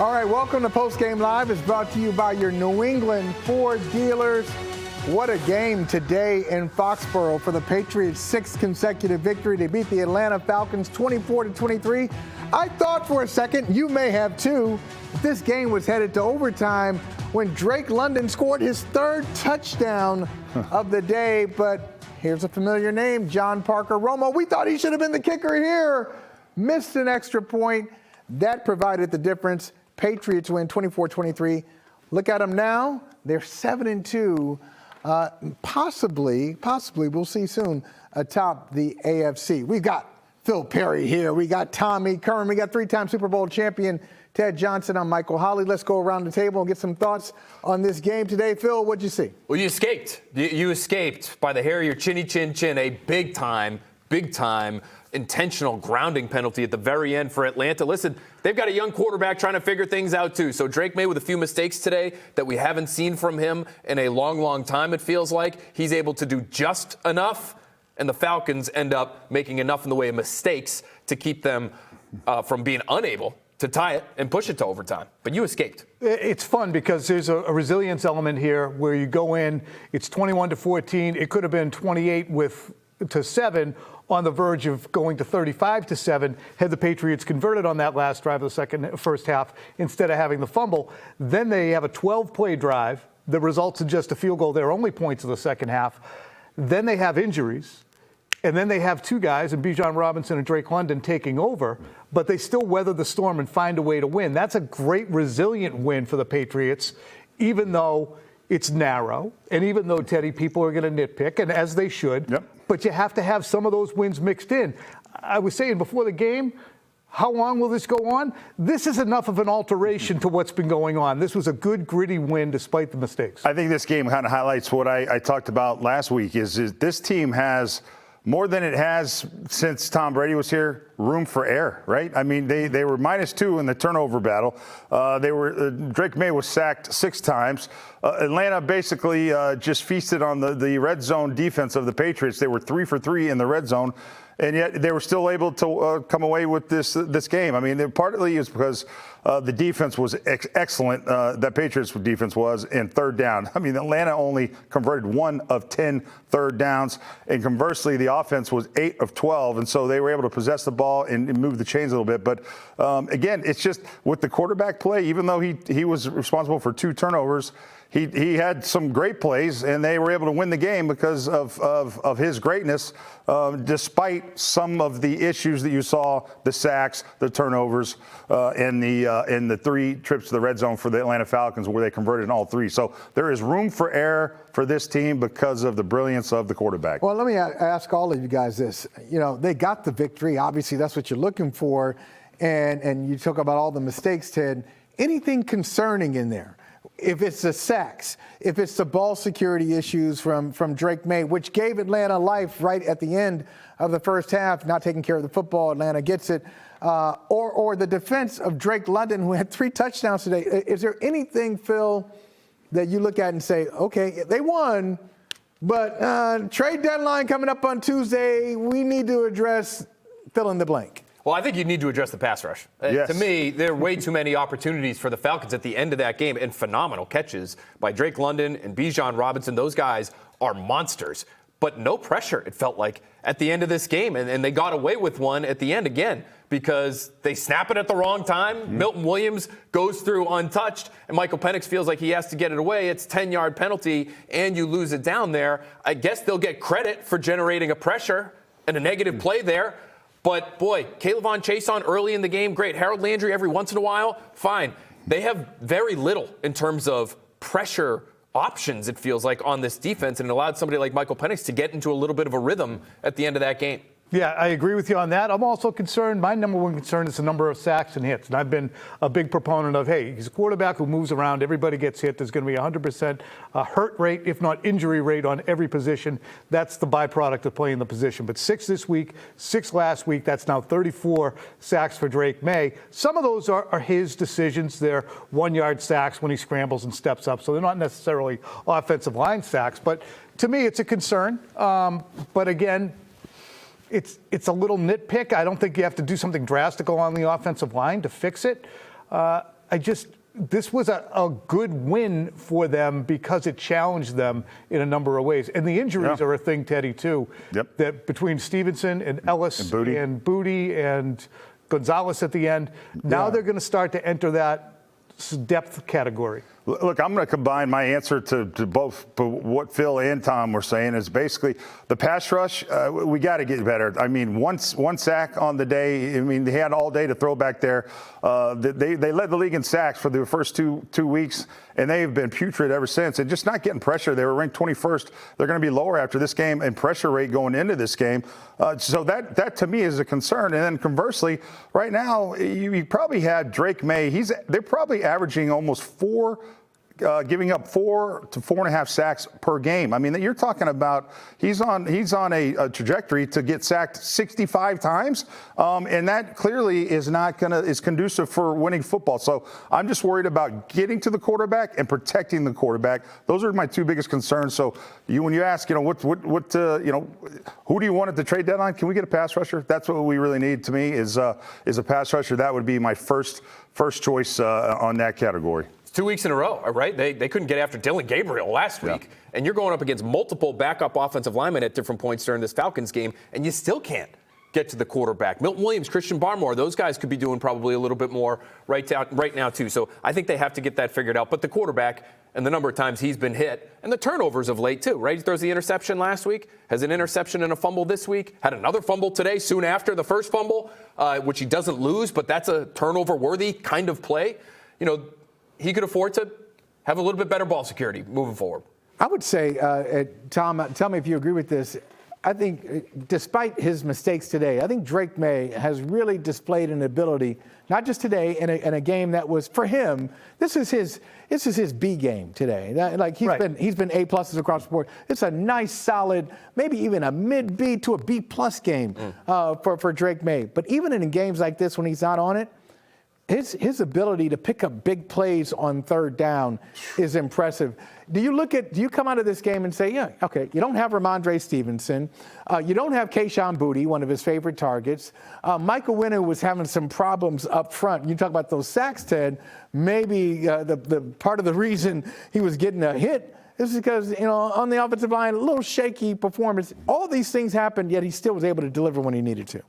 All right, welcome to Post Game Live. It's brought to you by your New England Ford dealers. What a game today in Foxborough for the Patriots' sixth consecutive victory. They beat the Atlanta Falcons 24-23. I thought for a second, you may have too, this game was headed to overtime when Drake London scored his third touchdown of the day. But here's a familiar name, John Parker Romo. We thought he should have been the kicker here. Missed an extra point. That provided the difference. Patriots win 24-23. Look at them now. They're 7-2. Possibly, we'll see soon, atop the AFC. We got Phil Perry here. We got Tommy Curran. We got three-time Super Bowl champion Ted Johnson and Michael Holley. Let's go around the table and get some thoughts on this game today. Phil, what'd you see? Well, you escaped. You escaped by the hair of your chinny chin chin, a big time intentional grounding penalty at the very end for Atlanta. Listen, they've got a young quarterback trying to figure things out too. So Drake Maye with a few mistakes today that we haven't seen from him in a long time, it feels like. He's able to do just enough, and the Falcons end up making enough in the way of mistakes to keep them from being unable to tie it and push it to overtime. But you escaped. It's fun because there's a resilience element here where you go in, it's 21-14. It could have been 28-7. On the verge of going to 35-7 had the Patriots converted on that last drive of the first half instead of having the fumble. Then they have a 12-play drive that results in just a field goal. Their only points of the second half. Then they have injuries. And then they have two guys, and Bijan Robinson and Drake London, taking over. But they still weather the storm and find a way to win. That's a great, resilient win for the Patriots, even though it's narrow, and even though, Teddy, people are going to nitpick, and as they should. Yep. But you have to have some of those wins mixed in. I was saying before the game, how long will this go on? This is enough of an alteration to what's been going on. This was a good, gritty win despite the mistakes. I think this game kind of highlights what I talked about last week is this team has more than it has since Tom Brady was here, room for error, right? I mean, they were -2 in the turnover battle. Drake Maye was sacked 6 times. Atlanta basically just feasted on the red zone defense of the Patriots. They were 3 for 3 in the red zone, and yet they were still able to come away with this game. I mean, partly is because the defense was excellent. That Patriots defense was in third down. I mean, Atlanta only converted 1 of 10 third downs, and conversely, the offense was 8 of 12, and so they were able to possess the ball and move the chains a little bit. But again, it's just with the quarterback play, even though he was responsible for 2 turnovers, he had some great plays, and they were able to win the game because of his greatness, despite some of the issues that you saw, the sacks, the turnovers, and the 3 trips to the red zone for the Atlanta Falcons where they converted in all 3. So there is room for error for this team because of the brilliance of the quarterback. Well, let me ask all of you guys this. You know, they got the victory. Obviously, that's what you're looking for. And you talk about all the mistakes, Ted. Anything concerning in there? If it's the sacks, if it's the ball security issues from Drake Maye, which gave Atlanta life right at the end of the first half, not taking care of the football, Atlanta gets it, or the defense of Drake London, who had 3 touchdowns today. Is there anything, Phil, that you look at and say, okay, they won, but trade deadline coming up on Tuesday, we need to address fill in the blank? Well, I think you need to address the pass rush. Yes. To me, there are way too many opportunities for the Falcons at the end of that game, and phenomenal catches by Drake London and Bijan Robinson. Those guys are monsters, but no pressure, it felt like, at the end of this game. And they got away with one at the end again because they snap it at the wrong time. Mm-hmm. Milton Williams goes through untouched, and Michael Penix feels like he has to get it away. It's 10-yard penalty, and you lose it down there. I guess they'll get credit for generating a pressure and a negative play there. But, boy, Kayvon Chaisson early in the game, great. Harold Landry every once in a while, fine. They have very little in terms of pressure options, it feels like, on this defense, and it allowed somebody like Michael Penix to get into a little bit of a rhythm at the end of that game. Yeah, I agree with you on that. I'm also concerned, my number one concern is the number of sacks and hits. And I've been a big proponent of, hey, he's a quarterback who moves around, everybody gets hit. There's going to be 100% hurt rate, if not injury rate, on every position. That's the byproduct of playing the position. But 6 this week, 6 last week, that's now 34 sacks for Drake Maye. Some of those are his decisions. They're 1-yard sacks when he scrambles and steps up. So they're not necessarily offensive line sacks. But to me, it's a concern. But again, it's a little nitpick. I don't think you have to do something drastic on the offensive line to fix it. this was a good win for them because it challenged them in a number of ways. And the injuries are a thing, Teddy, too. Yep. That between Stevenson and Ellis and Booty and Gonzalez at the end, now they're going to start to enter that depth category. Look, I'm going to combine my answer to both what Phil and Tom were saying is basically the pass rush. We got to get better. I mean, one sack on the day. I mean, they had all day to throw back there. They led the league in sacks for the first two weeks, and they've been putrid ever since. And just not getting pressure. They were ranked 21st. They're going to be lower after this game in pressure rate going into this game. So that to me is a concern. And then conversely, right now you probably had Drake Maye. They're probably averaging almost giving up 4 to 4.5 sacks per game. I mean, you're talking about he's on a trajectory to get sacked 65 times, and that clearly is conducive for winning football. So I'm just worried about getting to the quarterback and protecting the quarterback. Those are my two biggest concerns. So when you ask, who do you want at the trade deadline? Can we get a pass rusher? That's what we really need. To me, is a pass rusher. That would be my first choice on that category. 2 weeks in a row, right? They couldn't get after Dylan Gabriel last week, and you're going up against multiple backup offensive linemen at different points during this Falcons game, and you still can't get to the quarterback. Milton Williams, Christian Barmore, those guys could be doing probably a little bit more right now too. So I think they have to get that figured out. But the quarterback and the number of times he's been hit and the turnovers of late too, right? He throws the interception last week, has an interception and a fumble this week, had another fumble today soon after the first fumble, which he doesn't lose, but that's a turnover-worthy kind of play. He could afford to have a little bit better ball security moving forward. I would say, Tom, tell me if you agree with this. I think despite his mistakes today, I think Drake Maye has really displayed an ability, not just today, in a game that was, for him, this is his B game today. He's been A pluses across the board. It's a nice, solid, maybe even a mid B to a B plus game for Drake Maye. But even in games like this when he's not on it, his ability to pick up big plays on third down is impressive. Do you come out of this game and say, yeah, okay, you don't have Ramondre Stevenson. You don't have Kayshon Boutte, one of his favorite targets. Michael Winner was having some problems up front. You talk about those sacks, Ted. Maybe the part of the reason he was getting a hit is because, on the offensive line, a little shaky performance. All these things happened, yet he still was able to deliver when he needed to.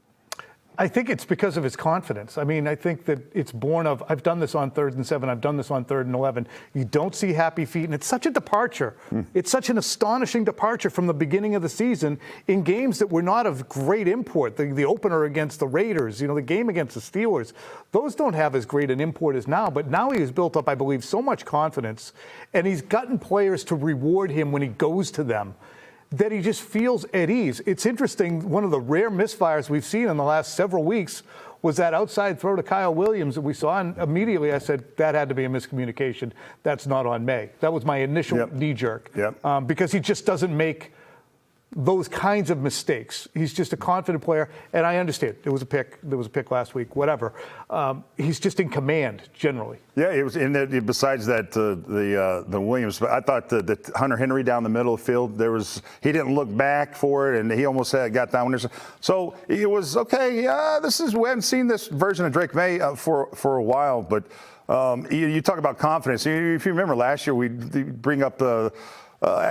I think it's because of his confidence. I mean, I think that it's born of, I've done this on 3rd and 7, I've done this on 3rd and 11. You don't see happy feet, and it's such a departure. It's such an astonishing departure from the beginning of the season in games that were not of great import. The opener against the Raiders, the game against the Steelers, those don't have as great an import as now, but now he has built up, I believe, so much confidence, and he's gotten players to reward him when he goes to them, that he just feels at ease. It's interesting, one of the rare misfires we've seen in the last several weeks was that outside throw to Kyle Williams that we saw, and immediately I said, that had to be a miscommunication. That's not on Maye. That was my initial knee-jerk. Because he just doesn't make those kinds of mistakes. He's just a confident player, and I understand. There was a pick last week, whatever. He's just in command, generally. Yeah, it was. And besides that, the Williams, I thought the Hunter Henry down the middle of the field, he didn't look back for it, and he almost got down there. So it was okay. Yeah, we haven't seen this version of Drake Maye for a while, but you talk about confidence. If you remember last year, we bring up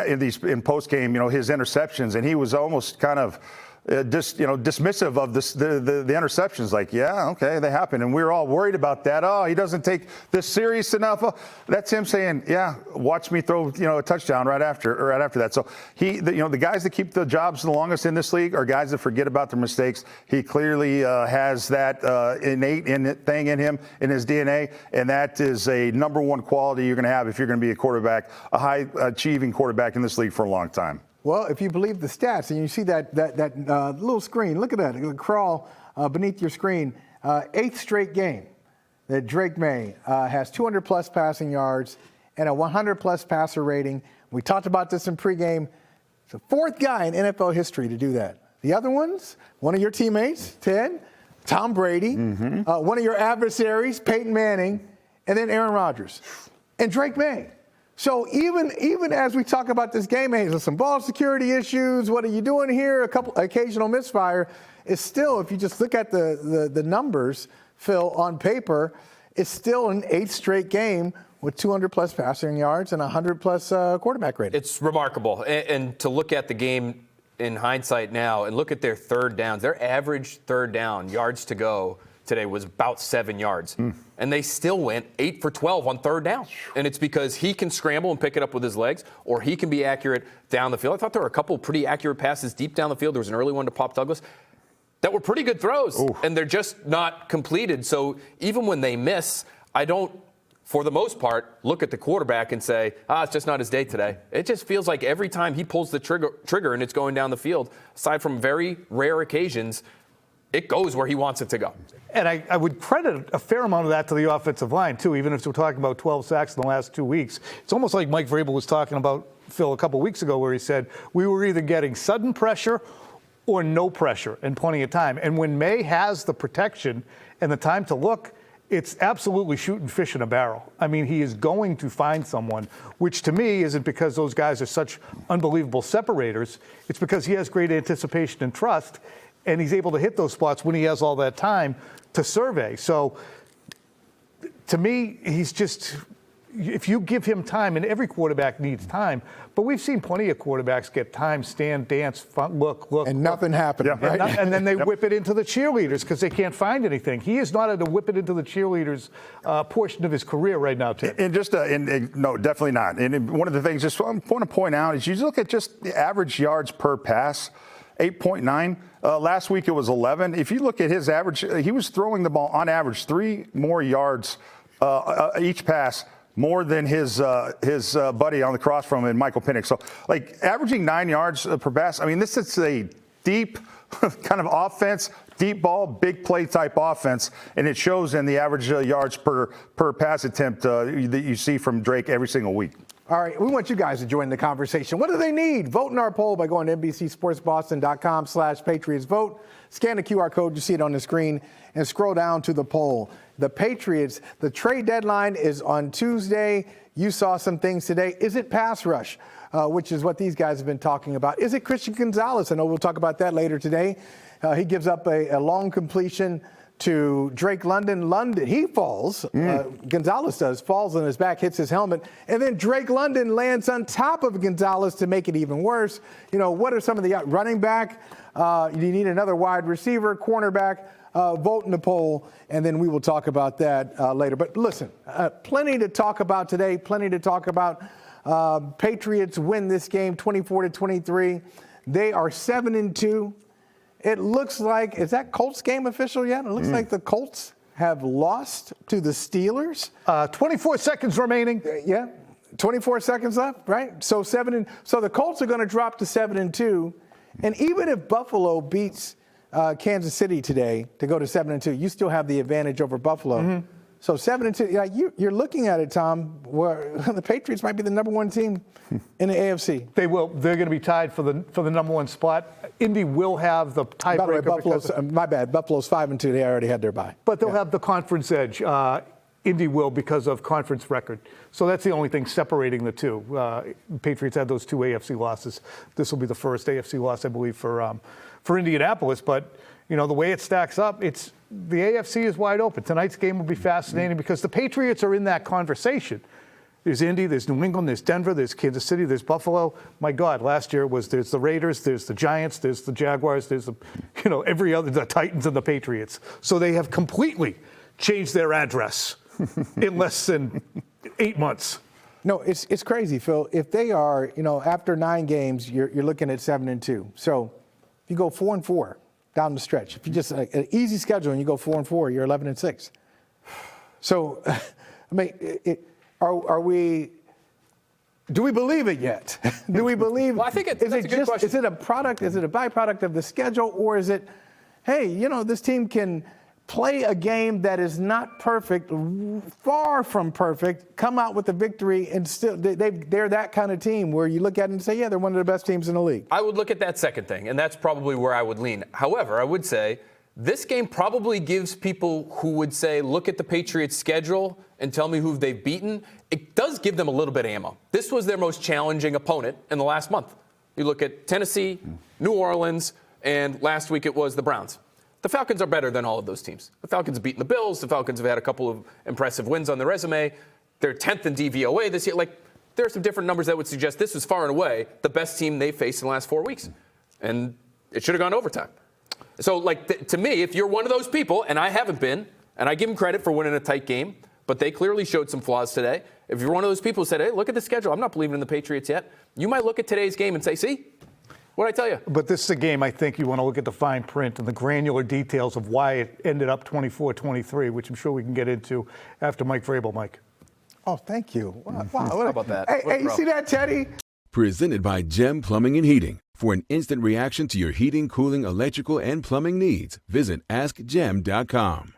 in post game, his interceptions, and he was almost kind of dismissive of the interceptions. Like, yeah, okay, they happen, and we were all worried about that. Oh, he doesn't take this serious enough. That's him saying, yeah, watch me throw a touchdown right after that. So the guys that keep the jobs the longest in this league are guys that forget about their mistakes. He clearly has that innate thing in him, in his DNA, and that is a number one quality you're going to have if you're going to be a quarterback, a high achieving quarterback in this league for a long time. Well, if you believe the stats, and you see that little screen, look at that, it'll crawl beneath your screen. 8th straight game that Drake Maye has 200-plus passing yards and a 100-plus passer rating. We talked about this in pregame. It's the 4th guy in NFL history to do that. The other ones, one of your teammates, Ted, Tom Brady, one of your adversaries, Peyton Manning, and then Aaron Rodgers, and Drake Maye. So even as we talk about this game, there's some ball security issues. What are you doing here? A couple occasional misfire. It's still, if you just look at the numbers, Phil, on paper, is still an 8th straight game with 200-plus passing yards and 100-plus quarterback rating. It's remarkable. And to look at the game in hindsight now and look at their third downs, their average third down yards to go today was about 7 yards. And they still went 8 for 12 on third down. And it's because he can scramble and pick it up with his legs, or he can be accurate down the field. I thought there were a couple pretty accurate passes deep down the field. There was an early one to Pop Douglas that were pretty good throws, and they're just not completed. So even when they miss, I don't, for the most part, look at the quarterback and say, it's just not his day today. It just feels like every time he pulls the trigger and it's going down the field, aside from very rare occasions, it goes where he wants it to go. And I would credit a fair amount of that to the offensive line, too, even if we're talking about 12 sacks in the last 2 weeks. It's almost like Mike Vrabel was talking about, Phil, a couple weeks ago, where he said we were either getting sudden pressure or no pressure and plenty of time. And when Maye has the protection and the time to look, it's absolutely shooting fish in a barrel. I mean, he is going to find someone, which to me isn't because those guys are such unbelievable separators. It's because he has great anticipation and trust, and he's able to hit those spots when he has all that time to survey. So to me, he's just, if you give him time, and every quarterback needs time, but we've seen plenty of quarterbacks get time, stand, dance, look. And nothing happened, right? And then they whip it into the cheerleaders because they can't find anything. He is not at a whip it into the cheerleaders portion of his career right now, Tim. And just, no, definitely not. And one of the things just I want to point out is you look at just the average yards per pass, 8.9. Last week it was 11. If you look at his average, he was throwing the ball on average 3 more yards each pass more than his buddy on the cross from him, Michael Penix. So, like, averaging 9 yards per pass, I mean, this is a deep kind of offense, deep ball, big play type offense, and it shows in the average yards per pass attempt that you see from Drake every single week. All right, we want you guys to join the conversation. What do they need? Vote in our poll by going to NBCSportsBoston.com/PatriotsVote. Scan the QR code, you see it on the screen, and scroll down to the poll. The Patriots, the trade deadline is on Tuesday. You saw some things today. Is it pass rush, which is what these guys have been talking about? Is it Christian Gonzalez? I know we'll talk about that later today. He gives up a long completion to Drake London. He falls. Gonzalez falls on his back, hits his helmet, and then Drake London lands on top of Gonzalez to make it even worse. You know, what are some of the running back? You need another wide receiver, cornerback. Vote in the poll, and then we will talk about that later. But listen, plenty to talk about today. Plenty to talk about. Patriots win this game, 24-23. They are 7-2. It looks like, is that Colts game official yet? It looks like the Colts have lost to the Steelers. 24 seconds remaining. Yeah, 24 seconds left, right? So so the Colts are going to drop to 7-2, and even if Buffalo beats Kansas City today to go to 7-2, you still have the advantage over Buffalo. So 7-2, yeah, you're looking at it, Tom, where the Patriots might be the number 1 team in the AFC. They will. They're going to be tied for the number 1 spot. Indy will have the tiebreaker. By the way, Buffalo's, my bad. Buffalo's 5-2. They already had their bye. But they'll have the conference edge. Indy will because of conference record. So that's the only thing separating the two. Patriots had those 2 AFC losses. This will be the first AFC loss, I believe, for Indianapolis. But, you know, the way it stacks up, the AFC is wide open. Tonight's game will be fascinating because the Patriots are in that conversation. There's Indy, there's New England, there's Denver, there's Kansas City, there's Buffalo. My God, last year there's the Raiders, there's the Giants, there's the Jaguars, there's every other, the Titans and the Patriots. So they have completely changed their address in less than 8 months. No, it's crazy, Phil. If they are, after 9 games, you're looking at 7-2. So if you go 4-4 down the stretch, if you just an easy schedule and you go 4-4, you're 11-6. So, I mean, do we believe it yet? Do we believe? Well, I think that's a good question. Is it a product? Is it a byproduct of the schedule, or is it, hey, this team can play a game that is not perfect, far from perfect, come out with a victory, and still they're that kind of team where you look at it and say, yeah, they're one of the best teams in the league. I would look at that second thing, and that's probably where I would lean. However, I would say this game probably gives people who would say, look at the Patriots' schedule and tell me who they've beaten. It does give them a little bit of ammo. This was their most challenging opponent in the last month. You look at Tennessee, New Orleans, and last week it was the Browns. The Falcons are better than all of those teams. The Falcons have beaten the Bills. The Falcons have had a couple of impressive wins on their resume. They're 10th in DVOA this year. Like, there are some different numbers that would suggest this was far and away the best team they faced in the last 4 weeks. And it should have gone overtime. So, like, to me, if you're one of those people, and I haven't been, and I give them credit for winning a tight game, but they clearly showed some flaws today. If you're one of those people who said, hey, look at the schedule, I'm not believing in the Patriots yet, you might look at today's game and say, see? What'd I tell you? But this is a game I think you want to look at the fine print and the granular details of why it ended up 24-23, which I'm sure we can get into after Mike Vrabel, Mike. Oh, thank you. Wow. How about that? Hey, you see that, Teddy? Presented by Gem Plumbing and Heating. For an instant reaction to your heating, cooling, electrical, and plumbing needs, visit AskGem.com.